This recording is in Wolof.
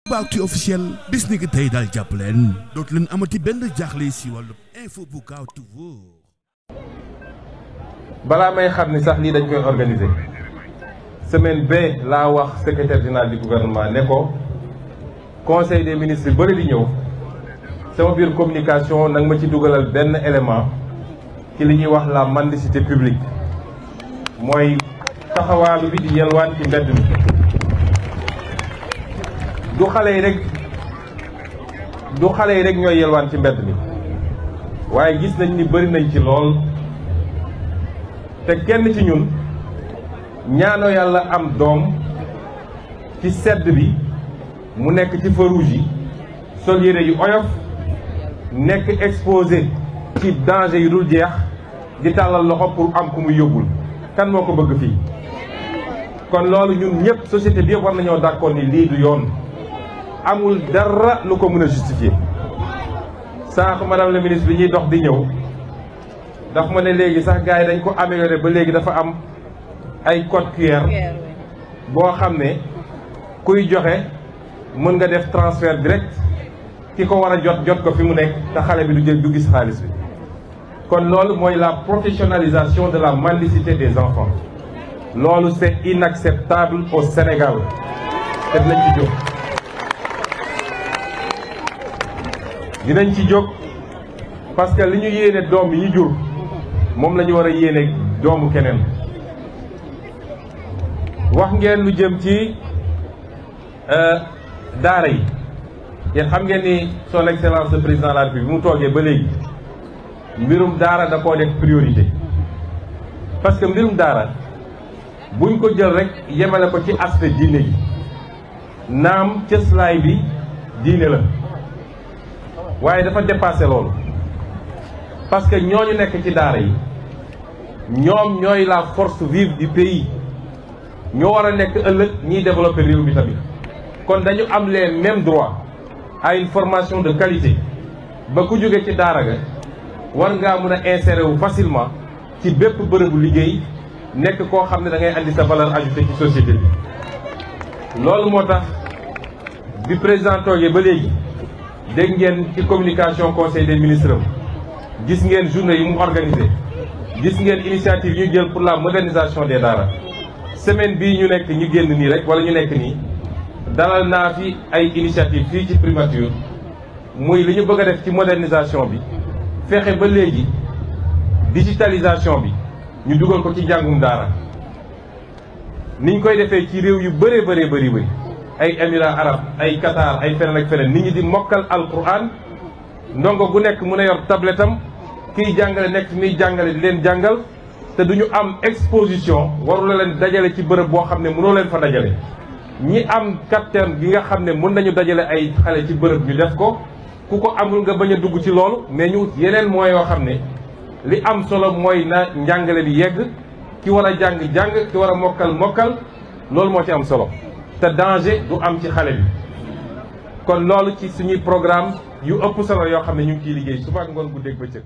Actu officiel bis ni ki tey daal jàpp leen dootu leen amati benn jaaxle si wàllu info bu gaaw te wóor. balaa may xam ni sax lii dañ koy organiser semaine ba laa wax secrétaire général du gouvernement ne ko conseil des ministres bëri di ñëw sama biir communication nag ma ci dugalal benn élément ci li ñuy wax la mendicité publique mooy taxawaalu bi di yelwaan ci mbedd mi. du xale yi rek ñooy yelwaan ci mbedd mi waaye gis nañ ni bëri nañ ci lool te kenn ci ñun ñaano yàlla am doom ci sedd bi mu nekk ci feu rouge yi sol yére yu oyof nekk exposé ci danger yu dul jeex di tàllal loxo pour am ku muy yóbbul kan moo ko bëgg fii. kon loolu ñun ñëpp société bi yëpp war nañoo d'accord ni lii du yoon. amul dara lu ko mën a justifier sànq madame la ministre bi ñuy dox di ñëw daf ma ne léegi sax gars yi dañ ko amélioré ba léegi dafa am ay code QR boo xam ne kuy joxe mën nga def transfert direct ki ko war a jot ko fi mu nekk te xale bi du gis xaalis bi. kon loolu mooy la professionnalisation de la mendicité des enfants loolu c'est inacceptable au Sénégal te dinañ ci jóg parce que li ñu yéene doom yi ñu jur moom la ñu war a yéene doomu keneen. wax ngeen lu jëm ci daara yi yéen xam ngeen ni son excellence le président de la République bi mu toogee ba léegi mbirum daara da koo def priorité. parce que mbirum daara buñ ko jël rek yemale ko ci aspect diine yi naam cëslaay bi diine la. waaye dafa dépassé loolu parce que ñooñu nekk ci daara yi ñoom ñooy la force vive du pays ñoo war a nekk ëllëg ñiy développer réew bi tamit kon dañu am les mêmes droits à une formation de qualité ba ku jóge ci daara ga war ngaa mën a insérer wu facilement ci bépp bërëbu liggéey nekk koo xam ne da ngay andi sa valeur ajoutée ci société bi. loolu moo tax bi président toogee ba léegi. dégg ngeen ci communication conseil des ministres gis ngeen journée yi mu organisé gis ngeen initiative yi ñu jël pour la modernisation des daara semaine bii ñu nekk ñu génn nii rek wala ñu nekk nii dalal naa fi ay initiative fii ci primature muy li ñu bëgg a def ci modernisation bi fexe ba léegi digitalisation bi ñu dugal ko ci njàngum daara niñ koy defee ci réew yu bëree bëri ay émirats arabes ay Qatar ay feneen ak feneen nit ñi di mokkal alquran ndongo gu nekk mën a yor tablette am kiy jàngale nekk muy jàngale di leen jàngal te duñu am exposition warula leen dajale ci bërëb boo xam ne mënoo leen fa dajale. ñi am kattan gi nga xam ne mën nañu dajale ay xale ci bërëb ñu def ko ku ko amul nga bañ a dugg ci loolu mais ñu yeneen mooy yoo xam ne li am solo mooy na njàngale bi yegg ki war a jàng ki war a mokkal loolu moo ci am solo. te danger du am ci xale bi kon loolu ci suñuy programme yu ëpp solo yoo xam ne ñu ngi ciy liggéey suba ak ngoon guddeeg bëccëg